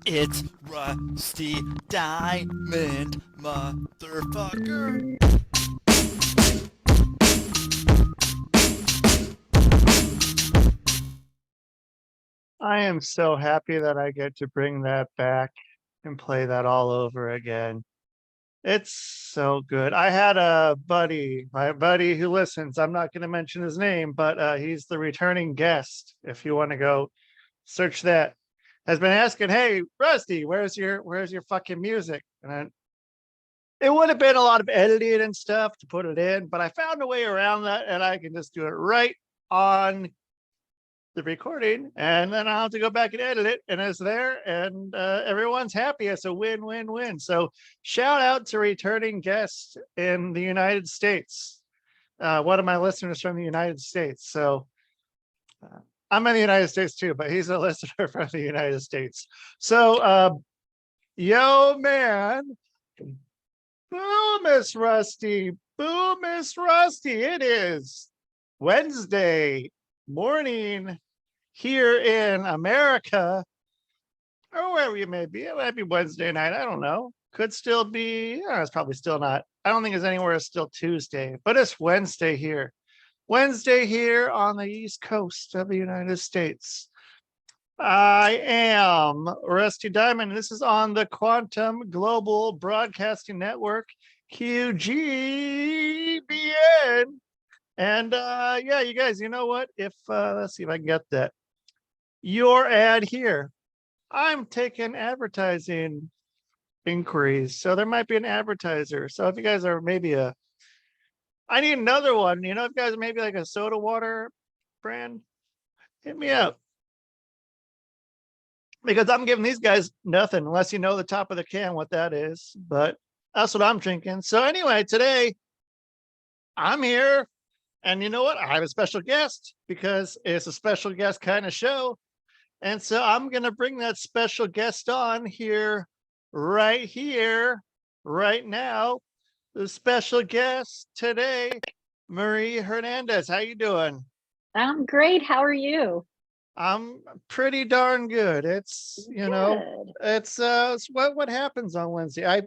It's Rusty Diamond, motherfucker. I am so happy that I get to bring that back and play that all over again. It's so good. I had a buddy, my buddy who listens. I'm not going to mention his name, but he's the returning guest. If you want to go search that, has been asking, "Hey, Rusty, where's your fucking music?" It would have been a lot of editing and stuff to put it in, but I found a way around that, and I can just do it right on the recording, and then I'll have to go back and edit it, and it's there, and everyone's happy. It's a win-win-win. So shout out to returning guests in the United States. One of my listeners from the United States. So I'm in the United States too, but he's a listener from the United States. So yo man, boo Miss Rusty, boo Miss Rusty. It is Wednesday morning here in America, or wherever you may be. It might be Wednesday night. I don't know. Could still be. It's probably still not. I don't think it's anywhere. It's still Tuesday, but it's Wednesday here. Wednesday here on the East Coast of the United States. I am Rusty Diamond. This is on the Quantum Global Broadcasting Network, QGBN. And yeah, you guys, you know what? If let's see if I can get that. Your ad here. I'm taking advertising inquiries. So there might be an advertiser. So if you guys are maybe I need another one. You know, if you guys are maybe like a soda water brand, hit me up. Because I'm giving these guys nothing unless you know the top of the can what that is. But that's what I'm drinking. So anyway, today I'm here. And you know what? I have a special guest because it's a special guest kind of show. And so I'm going to bring that special guest on here, right now. The special guest today, Marie Hernandez. How you doing? I'm great. How are you? I'm pretty darn good. It's, you know, it's what happens on Wednesday.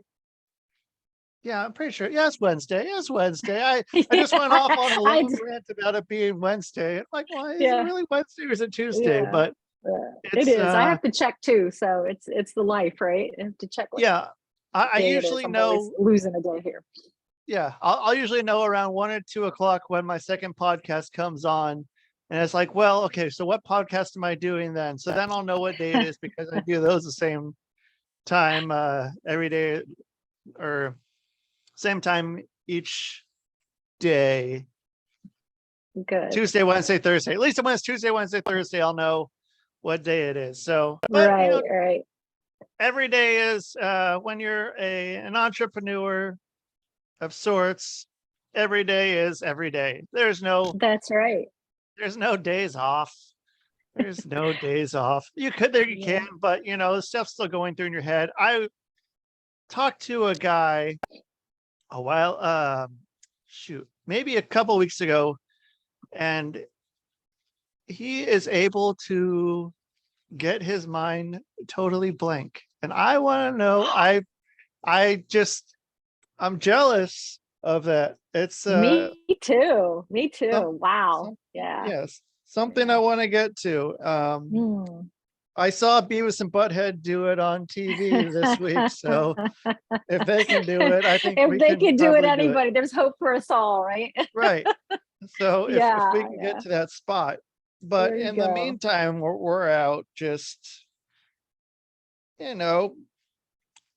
Yeah, I'm pretty sure. Yeah, it's Wednesday. It's Wednesday. I just went off on a long rant about it being Wednesday. I'm like, well, is it really Wednesday or is it Tuesday? Yeah. But it is. I have to check too. So it's the life, right? I have to check. Yeah, I usually know losing a day here. Yeah, I'll usually know around 1 or 2 o'clock when my second podcast comes on. And it's like, well, okay, so what podcast am I doing then? So then I'll know what day it is because I do those the same time every day or same time each day. Good. Tuesday, Wednesday, Thursday. At least when it's Tuesday, Wednesday, Thursday, I'll know what day it is. So, but, right, you know, right. Every day is when you're an entrepreneur of sorts. Every day is every day. That's right. There's no days off. There's no days off. You can, but you know, the stuff's still going through in your head. I talked to a guy a while, maybe a couple weeks ago, and he is able to get his mind totally blank. And I want to know, I'm jealous of that. It's me too. Wow. Yeah. Yes. Something I want to get to. I saw Beavis and Butthead do it on TV this week. So if they can do it, I think if they can do it, anybody. There's hope for us all, right? Right. So if we can get to that spot. But in the meantime, we're out just, you know,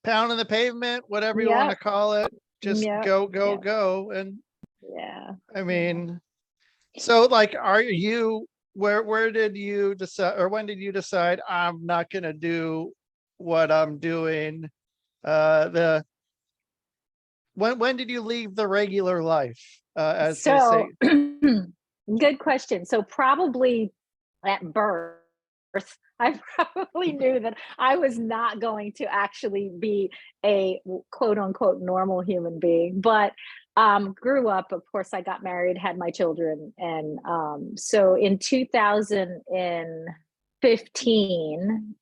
pounding the pavement, whatever you want to call it. Just go. And I mean, so like, where did you decide, or when did you decide I'm not going to do what I'm doing? When did you leave the regular life? As they say. Good question. So probably at birth, I probably knew that I was not going to actually be a quote unquote normal human being, but grew up, of course, I got married, had my children. And so in 2015,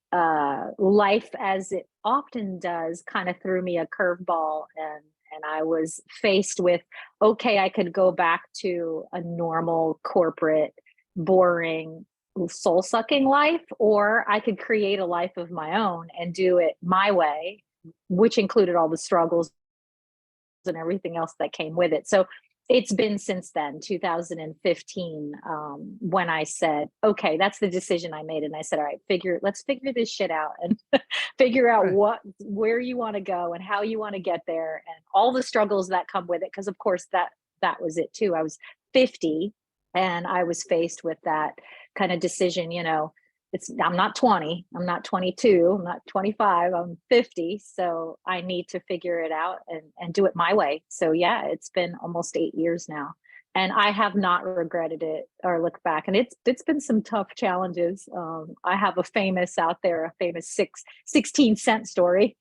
life, as it often does, kind of threw me a curveball, and I was faced with, okay, I could go back to a normal corporate, boring, soul-sucking life, or I could create a life of my own and do it my way, which included all the struggles and everything else that came with it. So it's been since then, 2015, when I said, okay, that's the decision I made. And I said, all right, let's figure this shit out and figure out where you want to go and how you want to get there and all the struggles that come with it. Cause of course that was it too. I was 50 and I was faced with that kind of decision, I'm not 20, I'm not 22, I'm not 25, I'm 50. So I need to figure it out and do it my way. So yeah, it's been almost 8 years now and I have not regretted it or looked back. And it's been some tough challenges. I have a famous 16-cent story.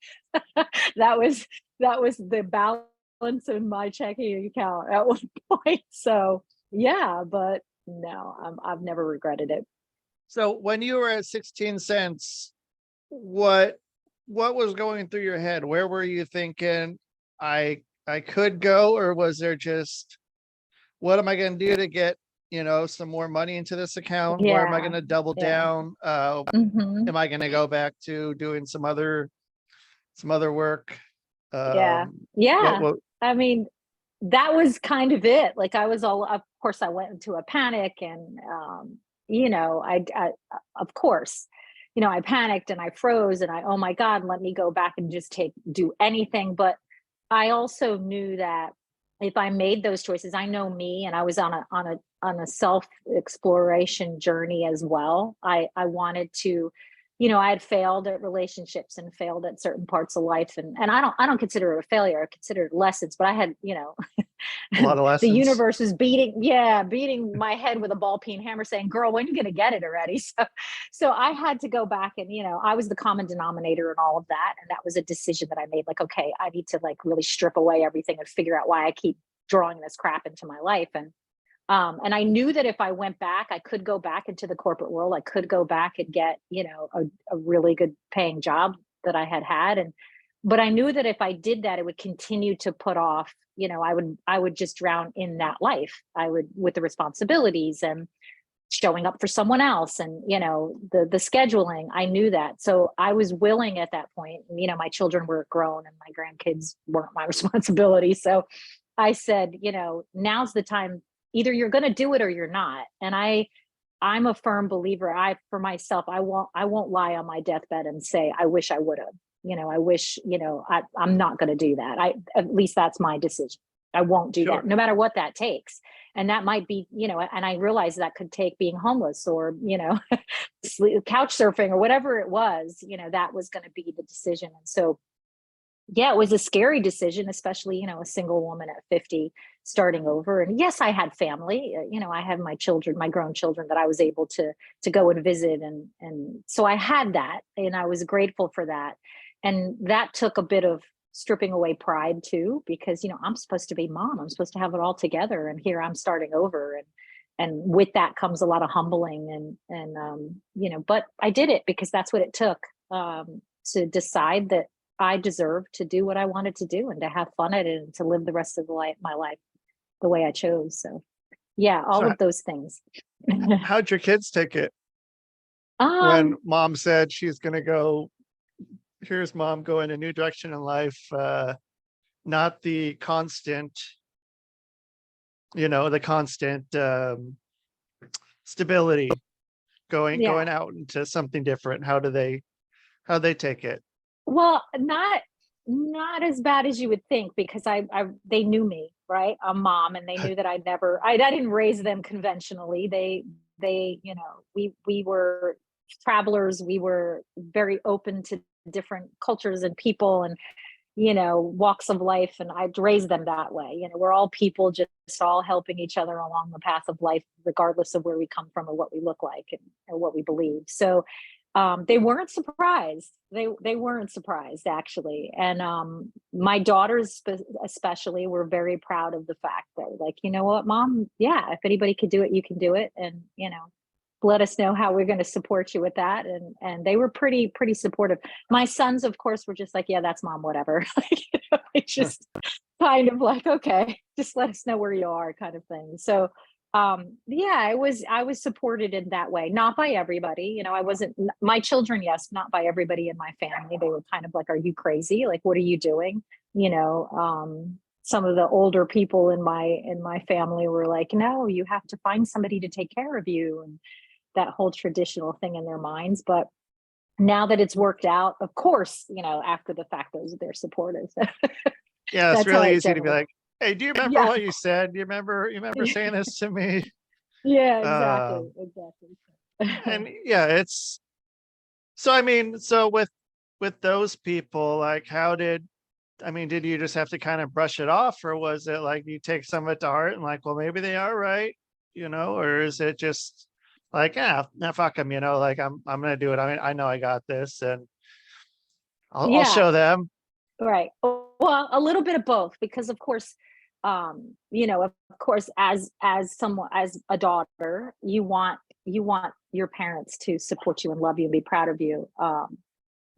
that was the balance in my checking account at one point. So yeah, but no, I've never regretted it. So when you were at 16 cents, what was going through your head? Where were you thinking I could go, or was there just, what am I going to do to get, some more money into this account? Yeah. Where am I going to double down? Am I going to go back to doing some other work? Yeah. I mean, that was kind of it. Like of course I went into a panic and, I of course, I panicked and I froze and oh my God, let me go back and just do anything. But I also knew that if I made those choices, I know me, and I was on a self exploration journey as well. I wanted to, I had failed at relationships and failed at certain parts of life. And I don't consider it a failure. I consider it lessons, but I had, a lot of lessons. The universe was beating my head with a ball peen hammer saying, girl, when are you going to get it already? So I had to go back and, I was the common denominator in all of that. And that was a decision that I made, like, okay, I need to really strip away everything and figure out why I keep drawing this crap into my life. And I knew that if I went back, I could go back into the corporate world. I could go back and get, a really good paying job that I had. But I knew that if I did that, it would continue to put off, I would just drown in that life. I would, with the responsibilities and showing up for someone else and, the scheduling, I knew that. So I was willing at that point, my children were grown and my grandkids weren't my responsibility. So I said, now's the time. Either you're going to do it or you're not. And I'm a firm believer. For myself, I won't lie on my deathbed and say, I wish I would have, I wish, I'm not going to do that. At least that's my decision. I won't do that, no matter what that takes. And that might be, and I realized that could take being homeless or, couch surfing or whatever it was, that was going to be the decision. And so, yeah, it was a scary decision, especially, a single woman at 50 starting over. And yes, I had family, I had my children, my grown children that I was able to go and visit. And so I had that and I was grateful for that. And that took a bit of stripping away pride too, because, I'm supposed to be mom, I'm supposed to have it all together. And here I'm starting over. And with that comes a lot of humbling and but I did it because that's what it took to decide that I deserved to do what I wanted to do and to have fun at it and to live the rest of my life the way I chose. So yeah, all of those things. How'd your kids take it? When mom said she's going to go, here's mom going a new direction in life, not the constant, stability, going out into something different. How'd they take it? Well, not as bad as you would think, because they knew me, right? I'm mom, and they knew that I didn't raise them conventionally. They, we were travelers. We were very open to different cultures and people and, walks of life. And I'd raised them that way. We're all people, just all helping each other along the path of life, regardless of where we come from or what we look like or what we believe. So they weren't surprised. They weren't surprised, actually. And my daughters especially were very proud of the fact that, like, you know what, mom, yeah, if anybody could do it, you can do it. And, let us know how we're going to support you with that. And they were pretty supportive. My sons, of course, were just like, yeah, that's mom, whatever. It's just kind of like, okay, just let us know where you are, kind of thing. So yeah, I was supported in that way, not by everybody. I wasn't, my children, yes, not by everybody in my family. They were kind of like, are you crazy? Like, what are you doing? Some of the older people in my family were like, no, you have to find somebody to take care of you, and that whole traditional thing in their minds. But now that it's worked out, of course, after the fact, they're supportive. Yeah, it's That's how really it easy to be generally- like, hey, do you remember Yeah. what you said? Do you remember saying this to me? Yeah, Um, exactly. and yeah, it's so I mean, so with those people, like did you just have to kind of brush it off, or was it like you take some of it to heart and like, well, maybe they are right, or is it just like, yeah, nah, fuck them, like I'm gonna do it. I mean, I know I got this, and I'll Yeah. show them. Right. Well, a little bit of both, because of course, as someone, as a daughter, you want your parents to support you and love you and be proud of you.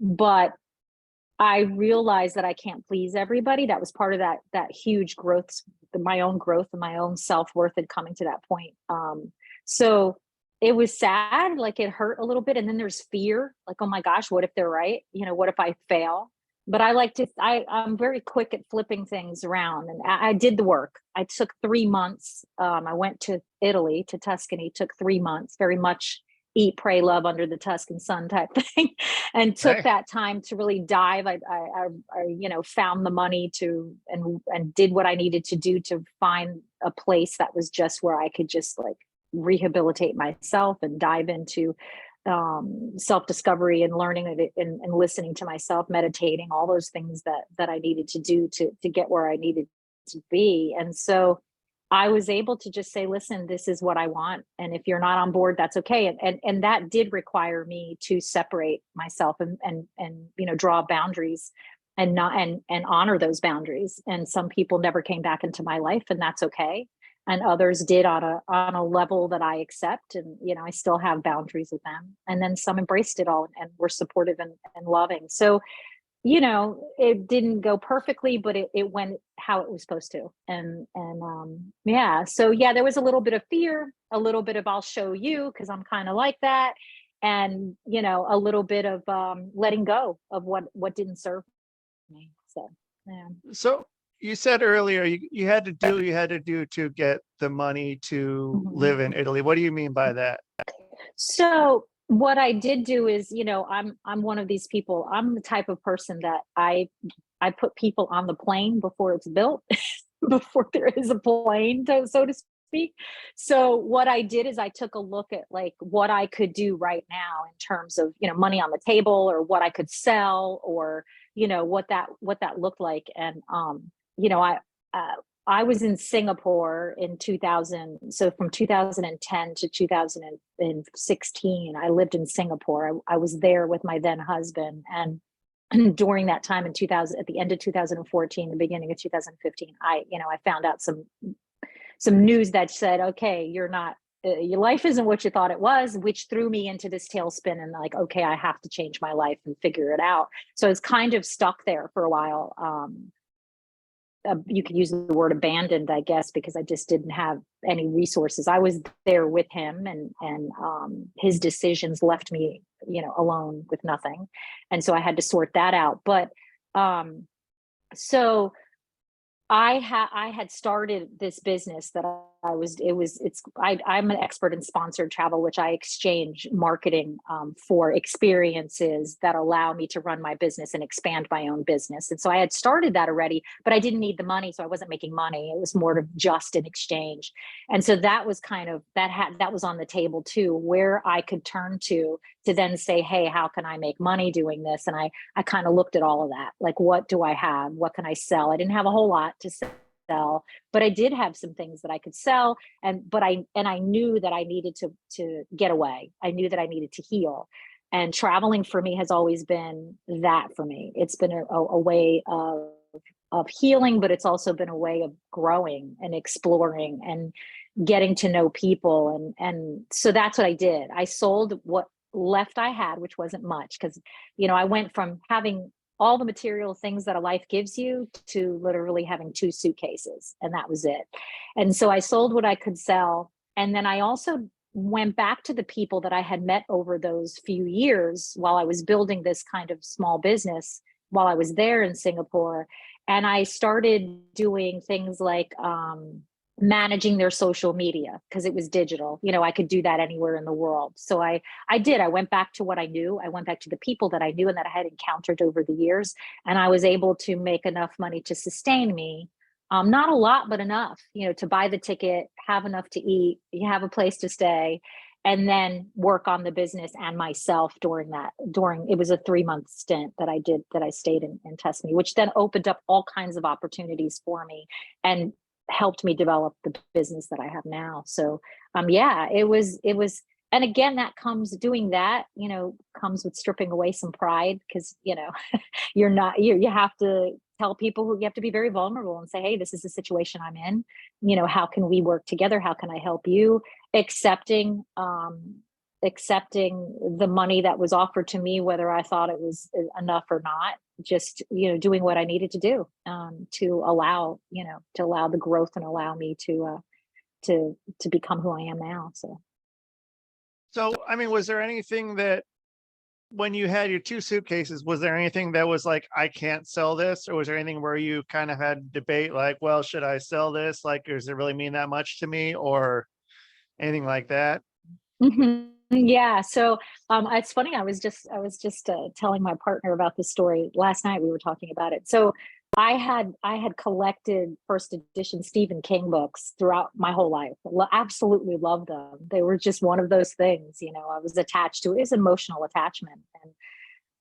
But I realized that I can't please everybody. That was part of that huge growth, my own growth and my own self-worth and coming to that point. So it was sad, like it hurt a little bit. And then there's fear, like, oh my gosh, what if they're right? What if I fail? But I'm very quick at flipping things around, and I did the work. I took 3 months. I went to Italy, to Tuscany, took 3 months, very much eat, pray, love under the Tuscan sun type thing, and took Hey. that time to really dive. I found the money and did what I needed to do to find a place that was just where I could just like rehabilitate myself and dive into self-discovery and learning it and listening to myself, meditating, all those things that I needed to do to get where I needed to be. And so I was able to just say, listen, this is what I want. And if you're not on board, that's okay. And that did require me to separate myself and draw boundaries and honor those boundaries. And some people never came back into my life, and that's okay. And others did on a level that I accept. And, I still have boundaries with them. And then some embraced it all and were supportive and loving. So, it didn't go perfectly, but it went how it was supposed to. Yeah. So yeah, there was a little bit of fear, a little bit of, I'll show you, cause I'm kind of like that. And, a little bit of letting go of what didn't serve me. So, yeah. So you said earlier you had to do to get the money to live in Italy. What do you mean by that? So what I did do is, I'm one of these people. I'm the type of person that I put people on the plane before it's built, before there is a plane, so to speak. So what I did is I took a look at like what I could do right now in terms of, money on the table, or what I could sell, or, what that looked like. And, I was in Singapore in 2000. So from 2010 to 2016, I lived in Singapore. I was there with my then husband. And during that time in 2000, at the end of 2014, the beginning of 2015, I found out some news that said, okay, you're not, your life isn't what you thought it was, which threw me into this tailspin and like, okay, I have to change my life and figure it out. So it's kind of stuck there for a while. You could use the word abandoned, I guess, because I just didn't have any resources. I was there with him, and his decisions left me, alone with nothing. And so I had to sort that out. But so I had started this business that I'm an expert in sponsored travel, which I exchange marketing for experiences that allow me to run my business and expand my own business. And so I had started that already, but I didn't need the money. So I wasn't making money. It was more of just an exchange. And so that was kind of, that was on the table too, where I could turn to then say, hey, how can I make money doing this? And I kind of looked at all of that. Like, what do I have? What can I sell? I didn't have a whole lot to sell, but I did have some things that I could sell. And I knew that I needed to get away. I knew that I needed to heal. And traveling for me has always been that for me. It's been a way of healing, but it's also been a way of growing and exploring. And getting to know people. And so that's what I did. I sold what left I had, which wasn't much, because, I went from having all the material things that a life gives you to literally having 2 suitcases, and that was it. And so I sold what I could sell. And then I also went back to the people that I had met over those few years while I was building this kind of small business while I was there in Singapore. And I started doing things like managing their social media, because it was digital. I could do that anywhere in the world. So I went back to what I knew. I went back to the people that I knew and that I had encountered over the years. And I was able to make enough money to sustain me. Not a lot, but enough, to buy the ticket, have enough to eat, you have a place to stay, and then work on the business and myself during it was a 3-month stint that I stayed in Tuscany, which then opened up all kinds of opportunities for me and helped me develop the business that I have now. So, it was, and again, that comes with stripping away some pride, because, you have to tell people you have to be very vulnerable and say, hey, this is the situation I'm in. How can we work together? How can I help you? Accepting the money that was offered to me, whether I thought it was enough or not, just, doing what I needed to do, to allow the growth and allow me to become who I am now. So, was there anything that, when you had your 2 suitcases, was there anything that was like, I can't sell this? Or was there anything where you kind of had debate, like, well, should I sell this? Like, does it really mean that much to me, or anything like that? Mm-hmm. Yeah. So it's funny. I was just telling my partner about this story last night. We were talking about it. So I had collected first edition Stephen King books throughout my whole life. Absolutely loved them. They were just one of those things, I was attached to. It was emotional attachment, and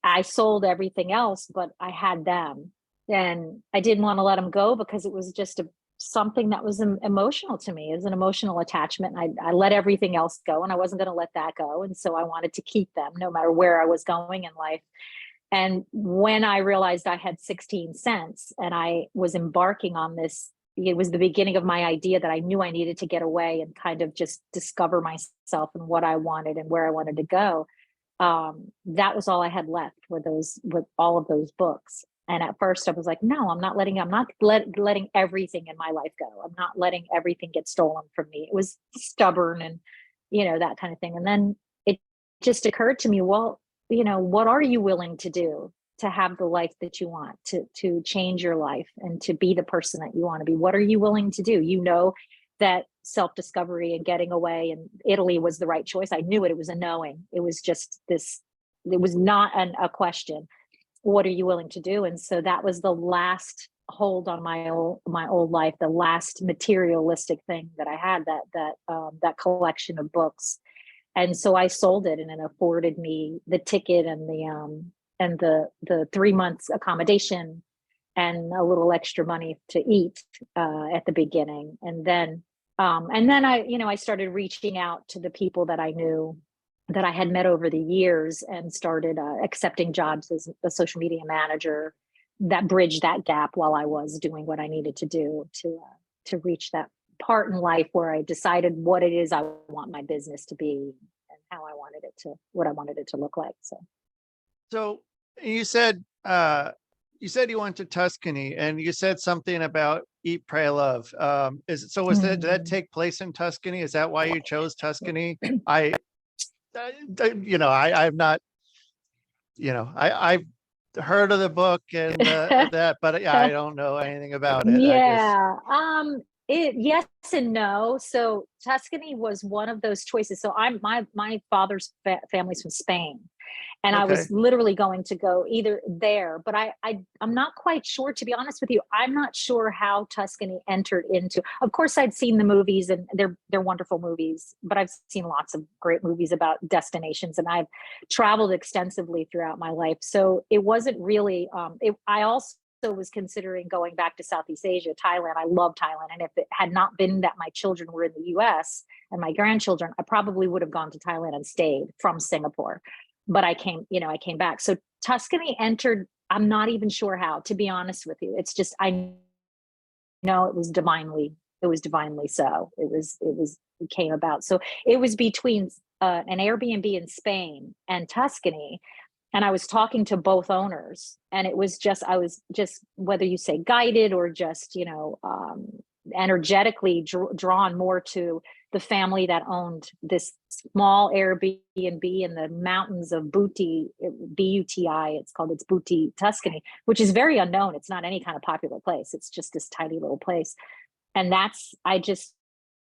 I sold everything else, but I had them, and I didn't want to let them go because it was just something that was emotional to me. It was an emotional attachment. I let everything else go, and I wasn't going to let that go. And so I wanted to keep them no matter where I was going in life. And when I realized I had 16 cents and I was embarking on this, it was the beginning of my idea that I knew I needed to get away and kind of just discover myself and what I wanted and where I wanted to go. That was all I had left with all of those books. And at first I was like, no, I'm not letting everything in my life go. I'm not letting everything get stolen from me. It was stubborn and, that kind of thing. And then it just occurred to me, well, what are you willing to do to have the life that you want, to change your life and to be the person that you want to be? What are you willing to do? That self-discovery and getting away, and Italy was the right choice. I knew it. It was a knowing. It was just this, it was not a question. What are you willing to do? And so that was the last hold on my old life, the last materialistic thing that I had, that collection of books. And so I sold it, and it afforded me the ticket and the 3 months accommodation and a little extra money to eat at the beginning. And then I started reaching out to the people that I knew, that I had met over the years, and started accepting jobs as a social media manager that bridged that gap while I was doing what I needed to do to reach that part in life where I decided what it is I want my business to be and how I wanted it to, what I wanted it to look like. So you said you went to Tuscany, and you said something about Eat, Pray, Love. Did that take place in Tuscany? Is that why you chose Tuscany? I've not, I've heard of the book and that, but I don't know anything about it. Yeah. Yes and no. So Tuscany was one of those choices. So my father's family's from Spain, and I was literally going to go either there, but I'm not quite sure, to be honest with you. I'm not sure how Tuscany entered into. Of course, I'd seen the movies, and they're wonderful movies, but I've seen lots of great movies about destinations, and I've traveled extensively throughout my life. So it wasn't really. I also was considering going back to Southeast Asia, Thailand. I love Thailand. And if it had not been that my children were in the US and my grandchildren, I probably would have gone to Thailand and stayed from Singapore. But I came back. So Tuscany entered, I'm not even sure how, to be honest with you. It's just, I know it was divinely divinely so. It came about. So it was between an Airbnb in Spain and Tuscany. And I was talking to both owners, and it was just, I was just, whether you say guided or just, energetically drawn more to the family that owned this small Airbnb in the mountains of Buti, B-U-T-I, it's Buti, Tuscany, which is very unknown. It's not any kind of popular place. It's just this tiny little place. And I just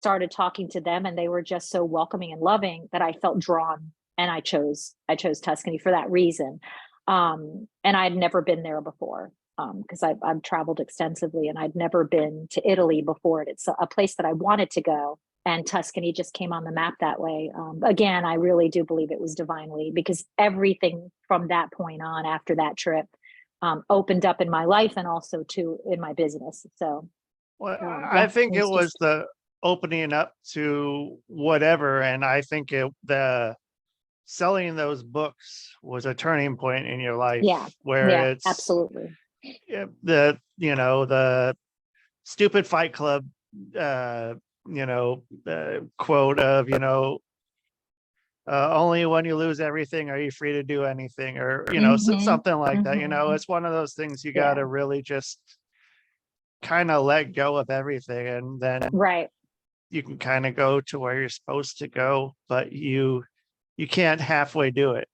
started talking to them, and they were just so welcoming and loving that I felt drawn, and I chose Tuscany for that reason. And I'd never been there before, because I've traveled extensively, and I'd never been to Italy before. It's a place that I wanted to go, and Tuscany just came on the map that way. Again, I really do believe it was divinely, because everything from that point on after that trip opened up in my life, and also in my business. So well, I think it was the opening up to whatever, and I think the selling those books was a turning point in your life. Where it's absolutely the stupid Fight Club quote of only when you lose everything are you free to do anything, or something like that. It's one of those things you got to really just kind of let go of everything, and then you can kind of go to where you're supposed to go, but you can't halfway do it.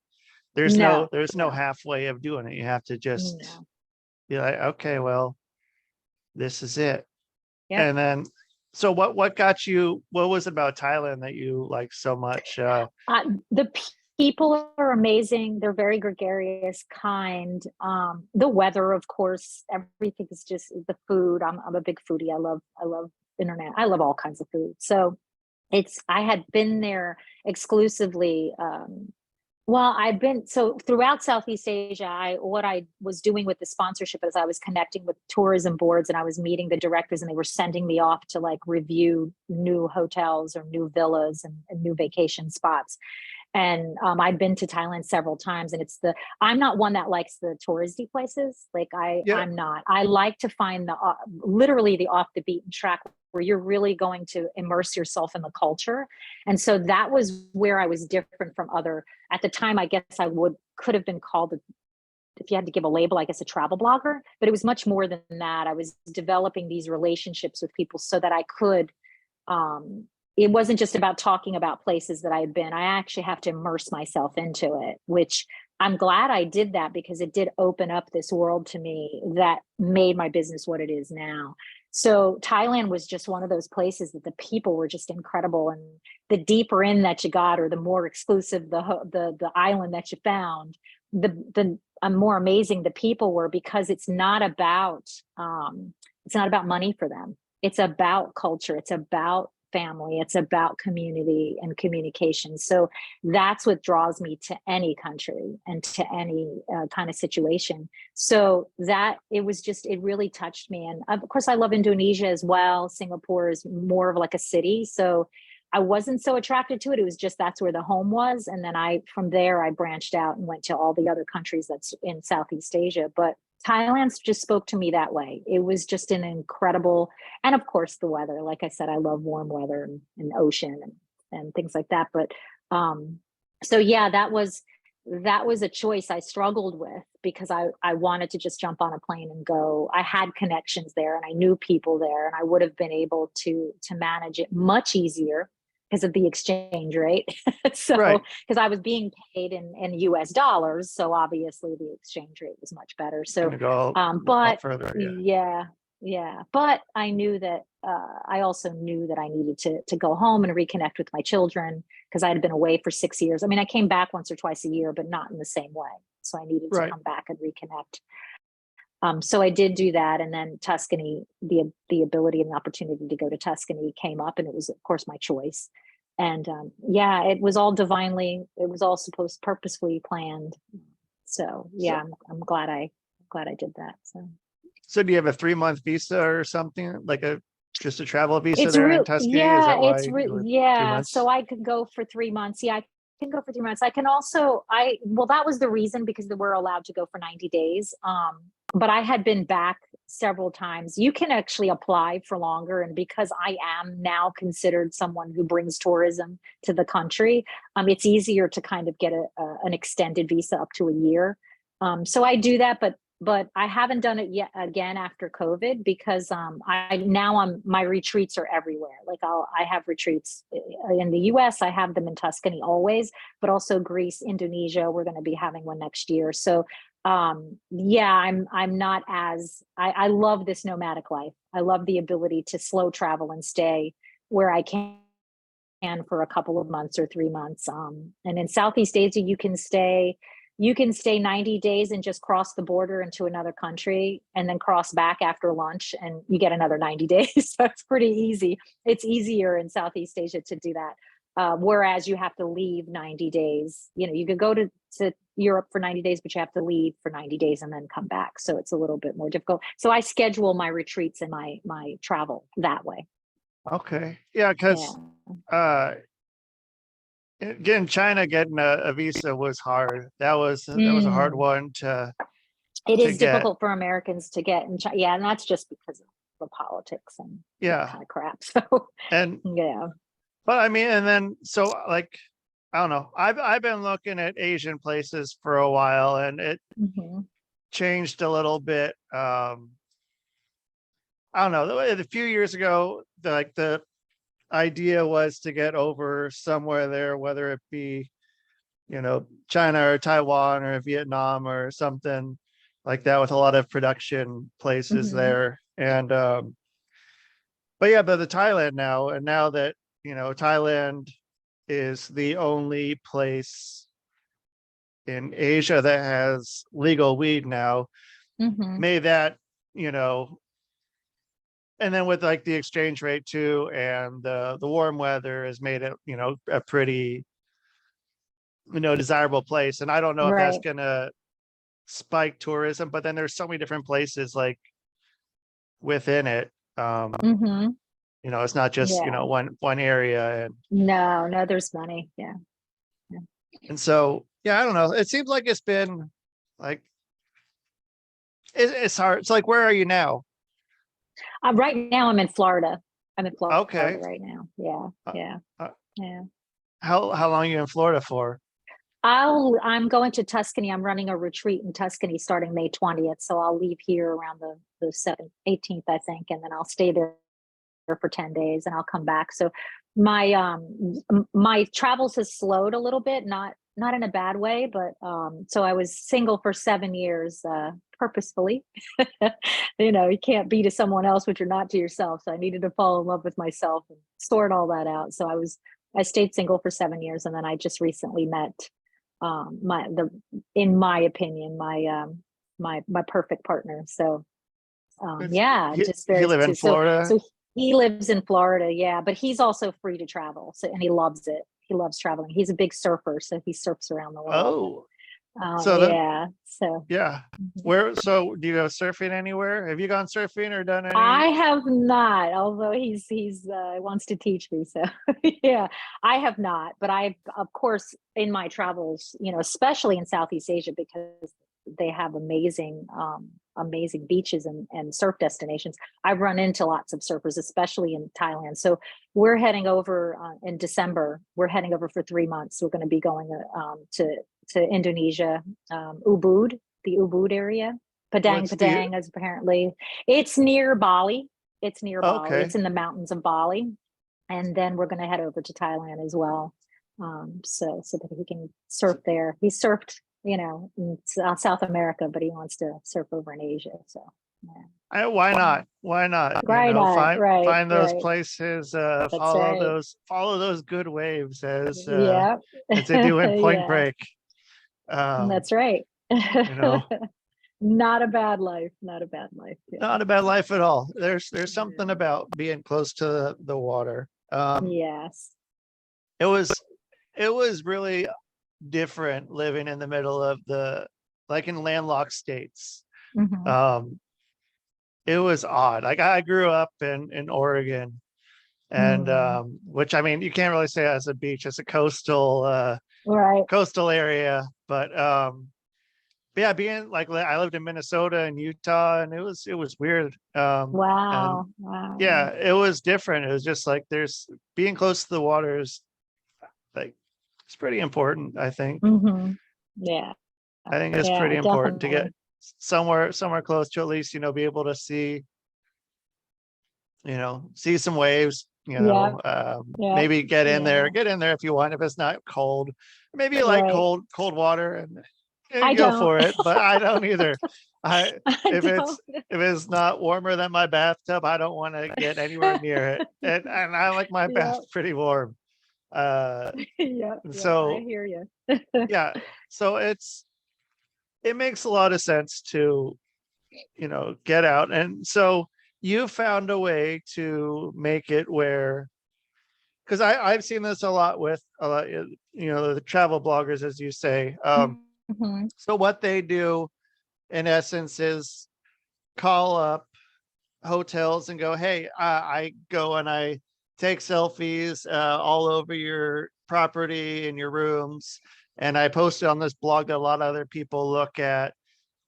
There's no halfway of doing it. You have to just be like, okay, well, this is it. And then, so what was it about Thailand that you like so much? The people are amazing. They're very gregarious, kind. The weather, of course, everything is just the food. I'm a big foodie. I love internet. I love all kinds of food. So I had been there exclusively. Throughout Southeast Asia, what I was doing with the sponsorship is I was connecting with tourism boards, and I was meeting the directors, and they were sending me off to like review new hotels or new villas and new vacation spots. And I'd been to Thailand several times, and I'm not one that likes the touristy places. Like I'm not. I like to find literally the off the beaten track, where you're really going to immerse yourself in the culture. And so that was where I was different from at the time, I guess could have been called, if you had to give a label, I guess a travel blogger, but it was much more than that. I was developing these relationships with people so that I could, it wasn't just about talking about places that I had been. I actually have to immerse myself into it, which I'm glad I did that, because it did open up this world to me that made my business what it is now. So Thailand was just one of those places that the people were just incredible, and the deeper in that you got, or the more exclusive the island that you found, the more amazing the people were, because it's not about money for them. It's about culture. It's about family. It's about community and communication. So that's what draws me to any country and to any kind of situation. So it really touched me. And of course, I love Indonesia as well. Singapore is more of like a city. So I wasn't so attracted to it. It was just, that's where the home was. And then from there, I branched out and went to all the other countries that's in Southeast Asia. But Thailand just spoke to me that way. It was just an incredible, and of course the weather. Like I said, I love warm weather and ocean and things like that. But that was a choice I struggled with, because I wanted to just jump on a plane and go. I had connections there, and I knew people there, and I would have been able to manage it much easier because of the exchange rate. Because I was being paid in US dollars. So obviously the exchange rate was much better. So, but I knew that, I also knew that I needed to go home and reconnect with my children, because I had been away for 6 years. I mean, I came back once or twice a year, but not in the same way. So I needed to come back and reconnect. So I did do that. And then Tuscany, the ability and the opportunity to go to Tuscany came up, and it was, of course, my choice. And it was all it was all purposefully planned. So I'm glad I did that. So do you have a 3-month visa or something, like just a travel visa in Tuscany? So I could go for 3 months. I can go for 3 months. I can also, that was the reason, because we're allowed to go for 90 days. But I had been back several times. You can actually apply for longer. And because I am now considered someone who brings tourism to the country, it's easier to kind of get an extended visa up to a year. So I do that, but I haven't done it yet again after COVID, because my retreats are everywhere. Like I have retreats in the US, I have them in Tuscany always, but also Greece, Indonesia, we're going to be having one next year. So yeah, I'm not as, I love this nomadic life. I love the ability to slow travel and stay where I can for a couple of months or 3 months. And in Southeast Asia, you can stay 90 days and just cross the border into another country and then cross back after lunch and you get another 90 days. So it's pretty easy. It's easier in Southeast Asia to do that. Whereas you have to leave 90 days. You know, you could go to Europe for 90 days, but you have to leave for 90 days and then come back. So it's a little bit more difficult. So I schedule my retreats and my travel that way. Okay. Yeah, because getting a visa was hard. That was a hard one to. It is difficult for Americans to get in China. Yeah, and that's just because of the politics and that kind of crap. So yeah. But I mean, and then so like, I don't know. I've been looking at Asian places for a while, and it changed a little bit. I don't know. A few years ago, the idea was to get over somewhere there, whether it be, you know, China or Taiwan or Vietnam or something like that, with a lot of production places there. And but the Thailand now, and now that, you know, Thailand is the only place in Asia that has legal weed now, may that, you know, and then with like the exchange rate too, and the warm weather has made it, you know, a pretty, you know, desirable place. And I don't know if that's gonna spike tourism, but then there's so many different places like within it. You know, it's not just you know, one area. And no, there's money. Yeah. And so I don't know. It seems like it's been like it's hard. It's like, where are you now? Right now, I'm in Florida. Okay. Right now. Yeah. How long are you in Florida for? I'm going to Tuscany. I'm running a retreat in Tuscany starting May 20th. So I'll leave here around the 18th, I think, and then I'll stay there for 10 days and I'll come back. So my travels has slowed a little bit, not in a bad way, but so I was single for 7 years purposefully. You know, you can't be to someone else what you're not to yourself. So I needed to fall in love with myself and sort all that out. So I stayed single for 7 years, and then I just recently met in my opinion, my perfect partner. So just very. You live in Florida? So he lives in Florida, yeah, but he's also free to travel. So, and he loves it. He loves traveling. He's a big surfer, so he surfs around the world. Where? So, do you go surfing anywhere? Have you gone surfing or done any? I have not, although he wants to teach me. So, yeah, I have not. But I've, of course, in my travels, you know, especially in Southeast Asia, because they have amazing beaches and surf destinations. I've run into lots of surfers, especially in Thailand. So we're heading over in December. We're heading over for 3 months. We're going to be going to Indonesia, Ubud, the Ubud area. Padang is apparently, it's near Bali. It's near Bali. It's in the mountains of Bali. And then we're going to head over to Thailand as well. So that he can surf there. He surfed, you know, in South America, but he wants to surf over in Asia. So why not? Find those places, follow those good waves as they do in Point Break. That's right. You know, not a bad life. Not a bad life at all. There's something about being close to the water. Yes. It was really different living in the middle of in landlocked states. It was odd. Like, I grew up in Oregon, and which, I mean, you can't really say as a beach, it's a coastal area, but yeah, being like, I lived in Minnesota and Utah, and it was weird. And Wow. yeah, it was different. It was just like, there's being close to the water is like, it's pretty important, I think. Hmm. Yeah. I think it's Yeah, pretty important to definitely. get somewhere close to, at least, be able to see, see some waves, Yeah. Yeah. maybe get in Yeah. there if you want, if it's not cold. Maybe you like Right. cold water, and I go don't. for it, but I don't either. I I if don't. it's not warmer than my bathtub, I don't want to get anywhere near it. And I like my bath Yeah. pretty warm. Yeah. Yeah. I So hear you. yeah, so it makes a lot of sense to, get out. And so you found a way to make it where, because I've seen this a lot with the travel bloggers, as you say. Hmm. So what they do in essence is call up hotels and go, hey, I go and I take selfies all over your property and your rooms, and I post it on this blog that a lot of other people look at.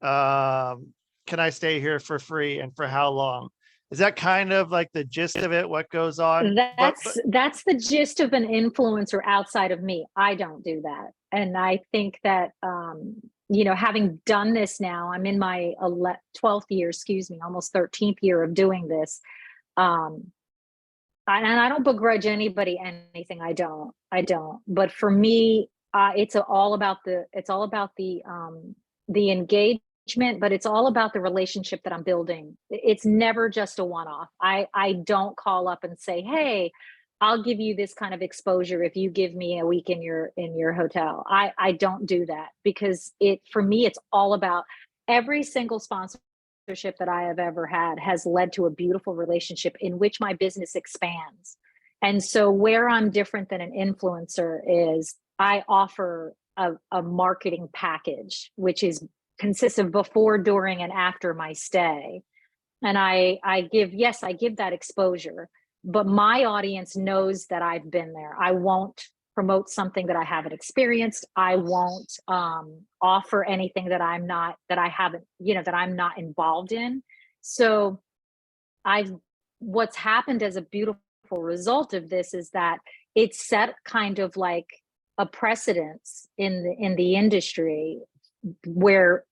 Can I stay here for free, and for how long? Is that kind of like the gist of it, what goes on? That's the gist of an influencer outside of me. I don't do that. And I think that having done this now, I'm in my 12th year, almost 13th year of doing this. And I don't begrudge anybody anything. I don't. But for me, it's all about the engagement, but it's all about the relationship that I'm building. It's never just a one-off. I don't call up and say, hey, I'll give you this kind of exposure if you give me a week in your hotel. I don't do that, because for me, it's all about every single sponsorship that I have ever had has led to a beautiful relationship in which my business expands. And so where I'm different than an influencer is I offer a marketing package, which consists of before, during, and after my stay. And I give that exposure, but my audience knows that I've been there. I won't promote something that I haven't experienced. I won't offer anything that I'm not involved in. So what's happened as a beautiful result of this is that it's set kind of like a precedence in the industry, where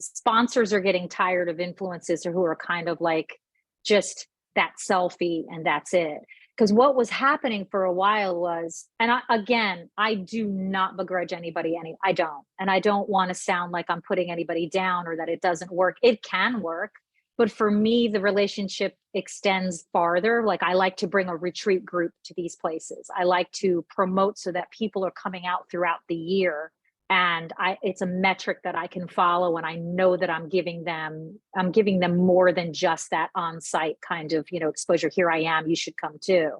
sponsors are getting tired of influencers who are kind of like just that selfie and that's it. Because what was happening for a while was, and I do not begrudge anybody I don't. And I don't want to sound like I'm putting anybody down or that it doesn't work. It can work. But for me, the relationship extends farther. Like, I like to bring a retreat group to these places. I like to promote so that people are coming out throughout the year. And it's a metric that I can follow, and I know that I'm giving them more than just that on-site kind of, exposure. Here I am, you should come too.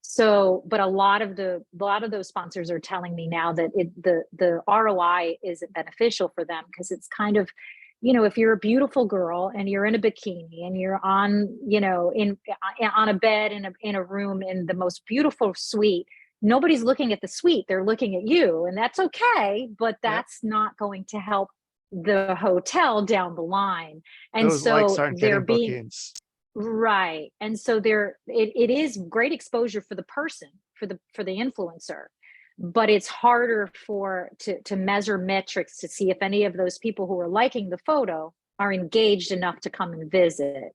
So, but a lot of those sponsors are telling me now that the ROI isn't beneficial for them, because it's kind of, if you're a beautiful girl and you're in a bikini and you're on, on a bed in a room in the most beautiful suite, nobody's looking at the suite, they're looking at you, and that's okay, but that's not going to help the hotel down the line. And those so likes aren't they're getting being bookings. right. And so it is great exposure for the person, for the influencer, but it's harder to measure metrics to see if any of those people who are liking the photo are engaged enough to come and visit.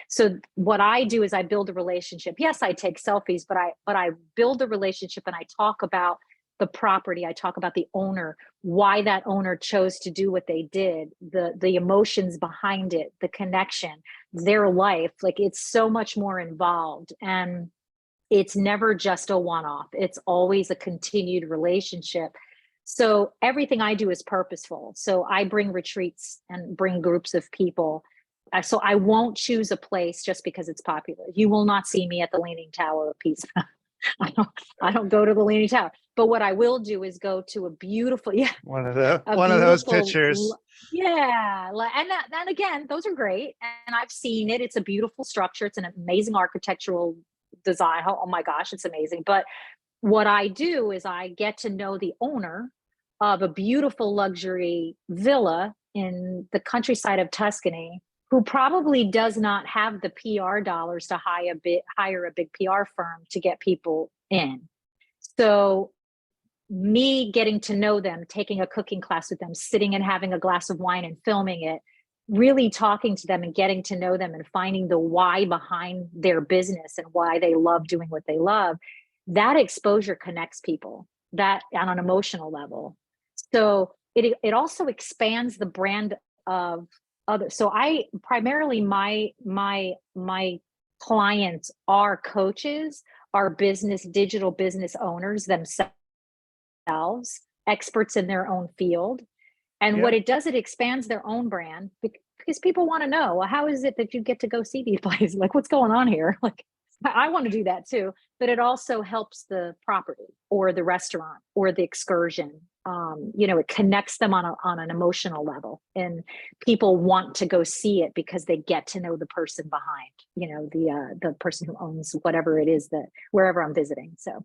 So what I do is I build a relationship. Yes, I take selfies, but I build a relationship, and I talk about the property. I talk about the owner, why that owner chose to do what they did, the emotions behind it, the connection, their life. Like, it's so much more involved, and it's never just a one-off. It's always a continued relationship. So everything I do is purposeful. So I bring retreats and bring groups of people. So I won't choose a place just because it's popular. You will not see me at the Leaning Tower of Pisa. I don't go to the Leaning Tower. But what I will do is go to a beautiful, one of those pictures. Yeah, and again, those are great, and I've seen it. It's a beautiful structure. It's an amazing architectural design. Oh my gosh, it's amazing. But what I do is I get to know the owner. of a beautiful luxury villa in the countryside of Tuscany, who probably does not have the PR dollars to hire a big PR firm to get people in. So me getting to know them, taking a cooking class with them, sitting and having a glass of wine and filming it, really talking to them and getting to know them and finding the why behind their business and why they love doing what they love, that exposure connects people, that on an emotional level. So it also expands the brand of others. So I primarily my clients are coaches, are digital business owners themselves, experts in their own field. And what it does, it expands their own brand, because people want to know, well, how is it that you get to go see these places? Like, what's going on here? Like, I want to do that too. But it also helps the property or the restaurant or the excursion. It connects them on an emotional level, and people want to go see it because they get to know the person behind, the person who owns whatever it is that wherever I'm visiting. So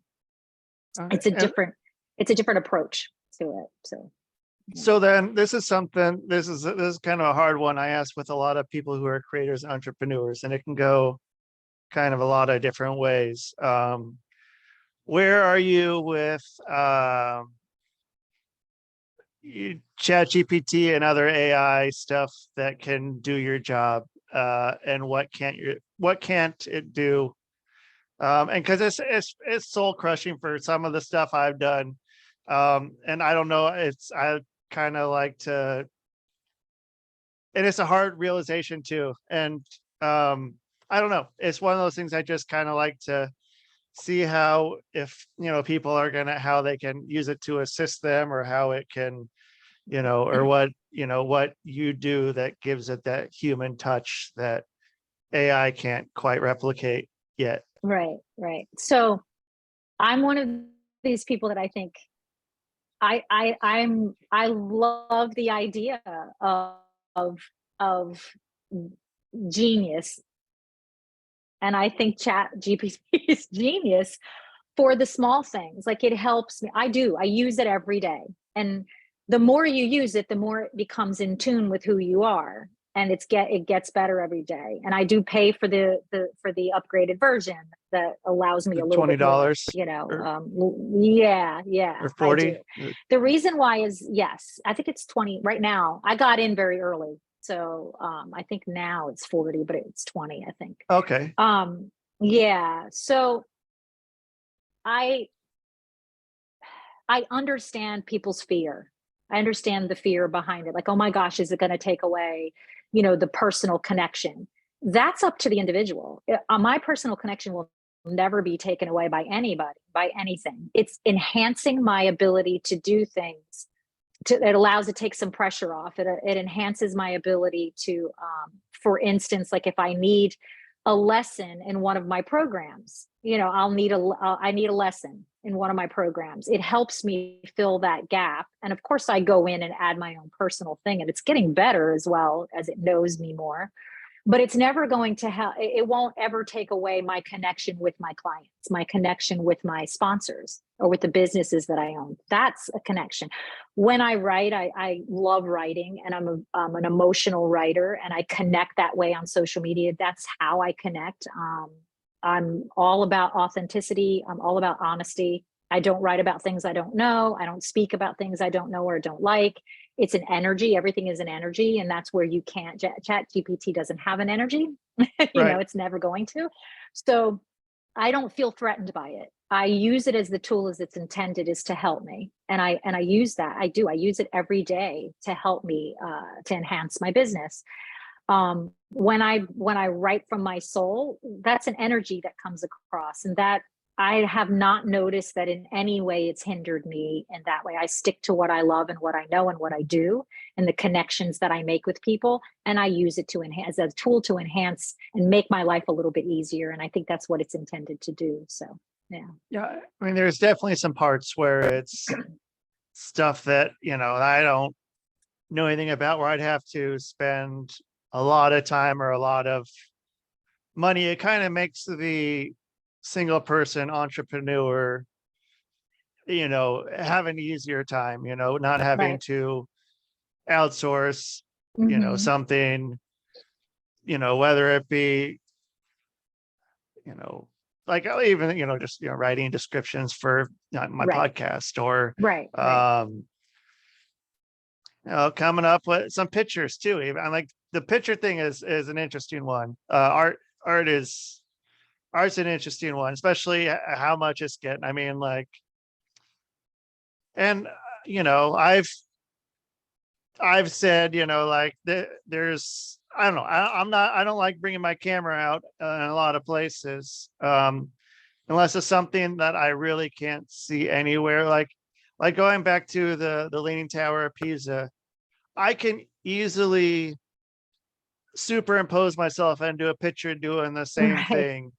it's a different approach to it. So then this is kind of a hard one I ask with a lot of people who are creators and entrepreneurs, and it can go kind of a lot of different ways. Where are you with ChatGPT and other AI stuff that can do your job, and what can't it do? And because it's soul crushing for some of the stuff I've done. And I don't know, I kind of like to, and it's a hard realization too. And I don't know, it's one of those things I just kind of like to see how, if people are how they can use it to assist them, or how it can, or what you do that gives it that human touch that AI can't quite replicate yet. Right. So I'm one of these people that I think I love the idea of genius. And I think ChatGPT is genius for the small things. Like, it helps me. I use it every day. And the more you use it, the more it becomes in tune with who you are. And it gets better every day. And I do pay for the upgraded version that allows me a little $20, bit more, yeah. Or 40. The reason why is, yes, I think it's 20 right now. I got in very early. So I think now it's 40, but it's 20, I think. Okay. Yeah. So I understand people's fear. I understand the fear behind it. Like, oh my gosh, is it going to take away, the personal connection? That's up to the individual. My personal connection will never be taken away by anybody, by anything. It's enhancing my ability to do things. It allows it to take some pressure off. It enhances my ability to, for instance, like if I need a lesson in one of my programs, I need a lesson in one of my programs. It helps me fill that gap. And of course I go in and add my own personal thing, and it's getting better as well as it knows me more. But it's never going to help. It won't ever take away my connection with my clients, my connection with my sponsors, or with the businesses that I own. That's a connection. When I write, I love writing, and I'm an emotional writer, and I connect that way on social media. That's how I connect. I'm all about authenticity. I'm all about honesty. I don't write about things I don't know. I don't speak about things I don't know or don't like. It's an energy. Everything is an energy. And that's where you can't, ChatGPT doesn't have an energy. It's never going to. So I don't feel threatened by it. I use it as the tool as it's intended, is to help me. And I use that. I use it every day to help me, to enhance my business. When I write from my soul, that's an energy that comes across, and that I have not noticed that in any way it's hindered me in that way. I stick to what I love and what I know and what I do and the connections that I make with people. And I use it to enhance, as a tool to enhance and make my life a little bit easier. And I think that's what it's intended to do. So, yeah. Yeah. I mean, there's definitely some parts where it's stuff that, I don't know anything about, where I'd have to spend a lot of time or a lot of money. It kind of makes the single person entrepreneur have an easier time, not having Right. to outsource, Mhm. something, whether it be, you know, like even, just, writing descriptions for my Right. podcast or, Right. Right. um, coming up with some pictures too. Even I'm like the picture thing is an interesting one. Art is art's an interesting one, especially how much it's getting. I mean, like, and I've said, like there's, I don't know, I don't like bringing my camera out in a lot of places, unless it's something that I really can't see anywhere. Like going back to the Leaning Tower of Pisa, I can easily superimpose myself into a picture doing the same Right. thing,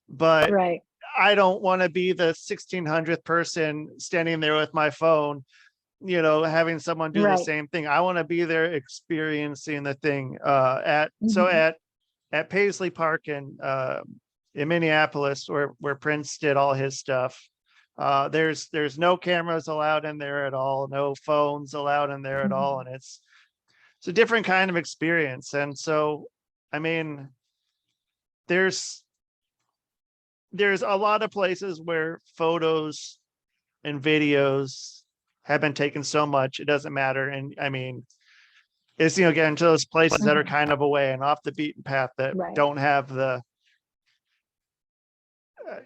but Right. I don't want to be the 1600th person standing there with my phone, having someone do the Right. same thing. I want to be there experiencing the thing. At so Mhm. at Paisley Park in Minneapolis, where Prince did all his stuff. There's no cameras allowed in there at all, no phones allowed in there at all, Mhm. and it's a different kind of experience. And so, I mean, there's there's a lot of places where photos and videos have been taken so much it doesn't matter. And I mean, it's getting to those places that are Mhm. kind of away and off the beaten path that Right. don't have the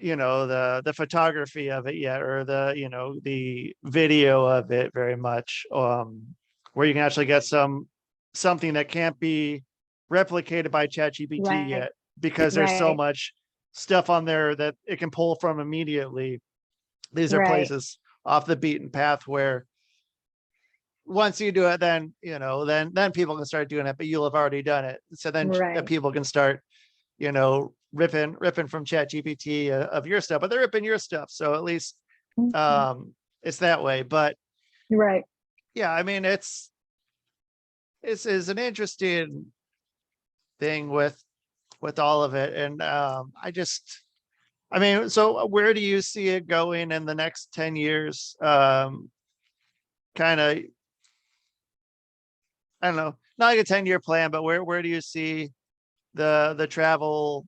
the photography of it yet, or the video of it very much, where you can actually get something that can't be replicated by ChatGPT Right. yet, because there's so Right. much stuff on there that it can pull from immediately. These are Right. places off the beaten path where once you do it, then people can start doing it, but you'll have already done it. So then Right. people can start, ripping from ChatGPT of your stuff, but they're ripping your stuff. So at least Mhm. it's that way. But Right. yeah, I mean, it's is an interesting thing with all of it. And I mean, so where do you see it going in the next 10 years? Kind of, I don't know, not like a 10-year plan, but where do you see the travel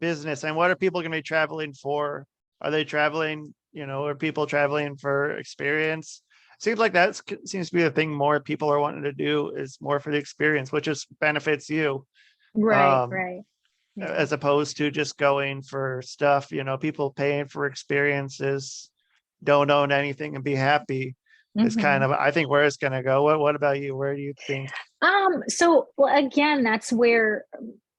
business, and what are people going to be traveling for? Are they traveling, are people traveling for experience? Seems like that seems to be the thing more people are wanting to do, is more for the experience, which just benefits you, Right. um, Right. Yeah. as opposed to just going for stuff. People paying for experiences don't own anything and be happy is kind Mhm. of, I think, where it's going to go. What about you? Where do you think? So well, again, that's where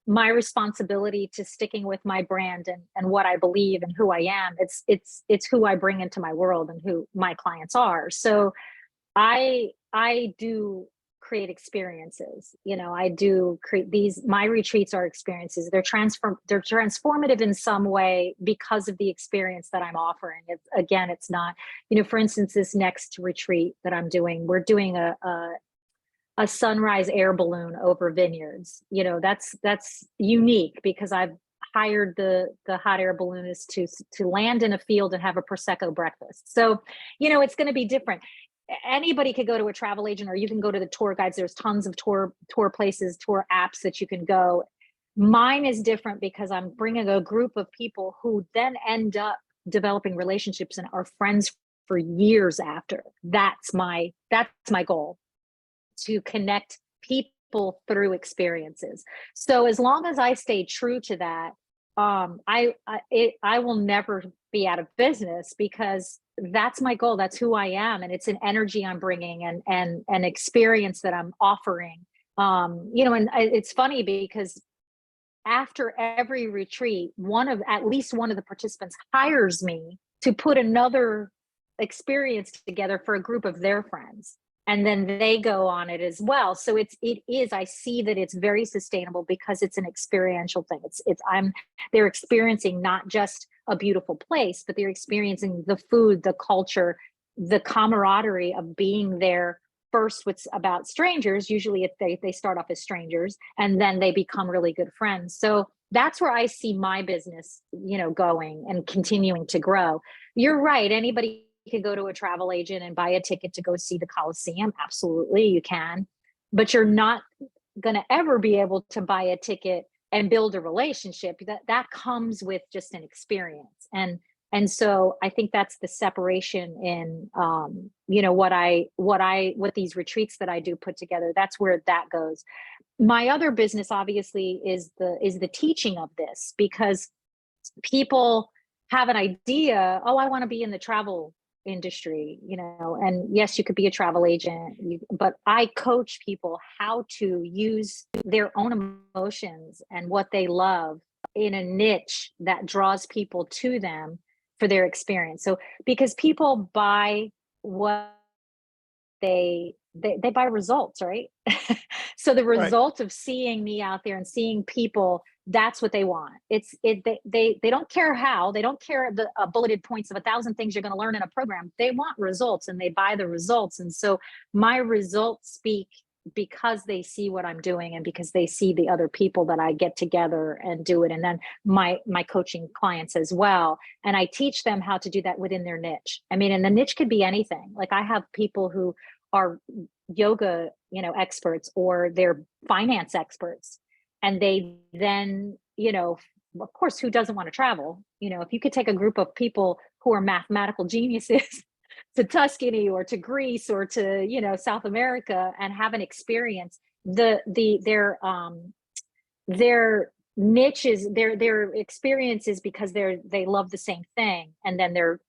my responsibility to sticking with my brand and what I believe and who I am. It's who I bring into my world and who my clients are. So I do create experiences. I do create these. My retreats are experiences. They're transformative in some way because of the experience that I'm offering. It's not, for instance, this next retreat that I'm doing, we're doing a sunrise air balloon over vineyards. That's unique because I've hired the hot air balloonist to land in a field and have a prosecco breakfast. So, it's going to be different. Anybody could go to a travel agent, or you can go to the tour guides. There's tons of tour places, tour apps that you can go. Mine is different because I'm bringing a group of people who then end up developing relationships and are friends for years after. That's my goal, to connect people through experiences. So as long as I stay true to that, I will never be out of business, because that's my goal. That's who I am, and it's an energy I'm bringing, and an experience that I'm offering. And it's funny because after every retreat, at least one of the participants hires me to put another experience together for a group of their friends, and then they go on it as well. So I see that it's very sustainable because it's an experiential thing. They're experiencing not just a beautiful place, but they're experiencing the food, the culture, the camaraderie of being there first with about strangers. Usually if they start off as strangers and then they become really good friends. So that's where I see my business, going and continuing to grow. You're right. Anybody could go to a travel agent and buy a ticket to go see the Coliseum. Absolutely, you can. But you're not going to ever be able to buy a ticket and build a relationship. That comes with just an experience. And so I think that's the separation in, what these retreats that I do put together. That's where that goes. My other business obviously is the teaching of this, because people have an idea, oh, I want to be in the travel industry, and yes, you could be a travel agent, but I coach people how to use their own emotions and what they love in a niche that draws people to them for their experience. So because people buy what they buy results, right? So the result of seeing me out there and seeing people, that's what they want. They don't care how, they don't care the bulleted points of 1,000 things you're going to learn in a program. They want results, and they buy the results. And so my results speak because they see what I'm doing, and because they see the other people that I get together and do it. And then my coaching clients as well. And I teach them how to do that within their niche. I mean, and the niche could be anything. Like I have people who are yoga, experts, or they're finance experts. And they then, of course, who doesn't want to travel? If you could take a group of people who are mathematical geniuses to Tuscany or to Greece or to, South America, and have an experience, their niches, their experiences, because they love the same thing, and then they're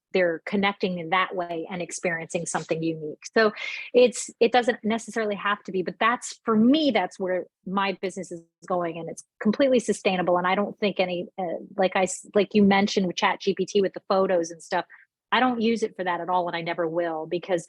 connecting in that way and experiencing something unique. So it doesn't necessarily have to be, but that's, for me, that's where my business is going, and it's completely sustainable. And I don't think any like you mentioned with ChatGPT with the photos and stuff, I don't use it for that at all, and I never will, because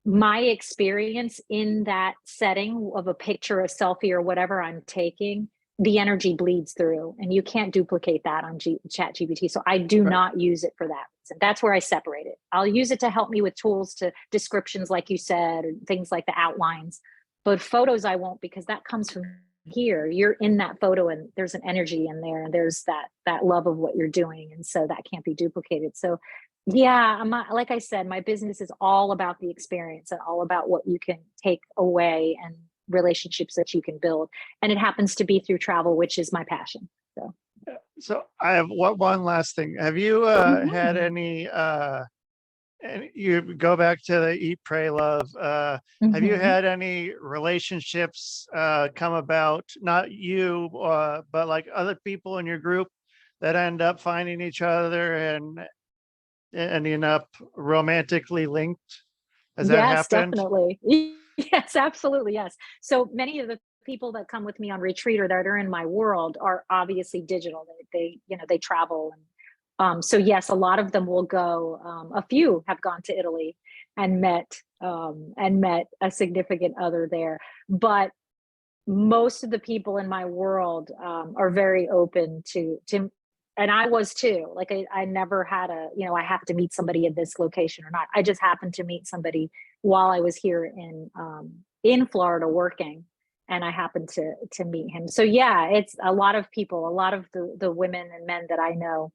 my experience in that setting of a picture, a selfie, or whatever I'm taking, the energy bleeds through, and you can't duplicate that on ChatGPT. So I do not use it for that reason. That's where I separate it. I'll use it to help me with tools, to descriptions, like you said, or things like the outlines. But photos, I won't, because that comes from here. You're in that photo, and there's an energy in there, and there's that love of what you're doing, and so that can't be duplicated. So yeah, like I said, my business is all about the experience and all about what you can take away and relationships that you can build. And it happens to be through travel, which is my passion. So I have one last thing. Have you had any, and you go back to the Eat, Pray, Love, have you had any relationships come about, not you, but like other people in your group that end up finding each other and ending up romantically linked? Has that happened? Yes, definitely. Yes, absolutely. Yes. So many of the people that come with me on retreat or that are in my world are obviously digital. They travel. And so yes, a lot of them will go. A few have gone to Italy and met a significant other there. But most of the people in my world are very open to, and I was too. Like I never had I have to meet somebody in this location or not. I just happened to meet somebody while I was here in Florida working, and I happened to meet him. So yeah, it's a lot of people, a lot of the women and men that I know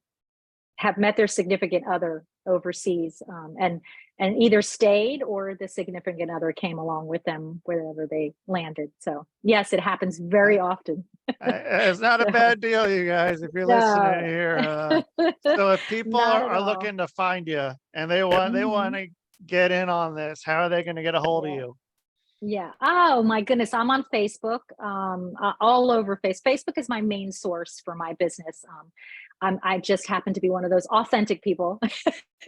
have met their significant other overseas, and either stayed, or the significant other came along with them wherever they landed. So yes, it happens very often. It's not a bad deal, you guys, if you're listening here. So if people are looking to find you and they want to get in on this, how are they going to get a hold of you? Yeah. Oh my goodness. I'm on Facebook, all over Facebook is my main source for my business. I just happen to be one of those authentic people.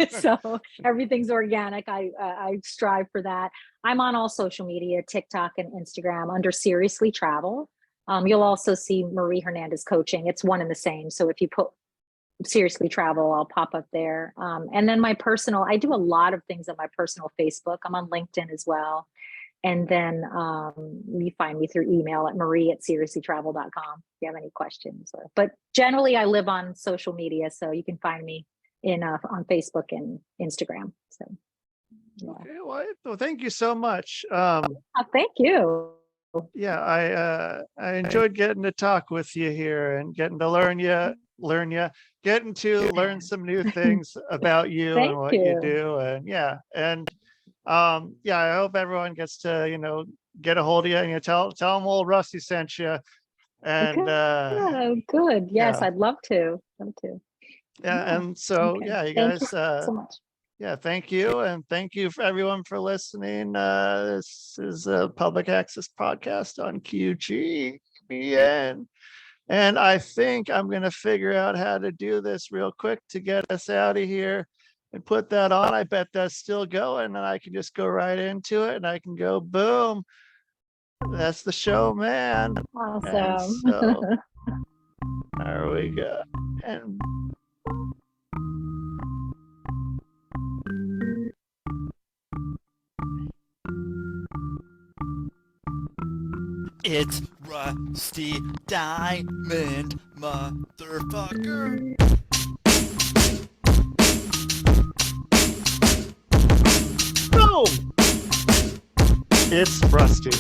So everything's organic. I strive for that. I'm on all social media, TikTok and Instagram, under Seriously Travel. You'll also see Marie Hernandez coaching. It's one and the same. So if you put Seriously Travel, I'll pop up there. And then my personal, I do a lot of things on my personal Facebook. I'm on LinkedIn as well. And then you find me through email at marie@seriouslytravel.com if you have any questions. But generally, I live on social media, so you can find me on Facebook and Instagram. So, yeah. Okay, well, thank you so much. Thank you. Yeah, I enjoyed getting to talk with you here and getting to learn you learn some new things about you Thank and what you you. do. And yeah, I hope everyone gets to, get a hold of you and tell them old Rusty sent you. And Yeah, good. Yes, yeah. I'd love to. Love to. Yeah, and so Okay. yeah, you Thank guys you so much. yeah, thank you, and thank you for everyone for listening. This is a public access podcast on qgbn, and I think I'm gonna figure out how to do this real quick to get us out of here and put that on. I bet that's still going, and I can just go right into it, and I can go boom. That's the show, man. And Awesome. so there we go. And It's Rusty Diamond, motherfucker. boom! It's Rusty.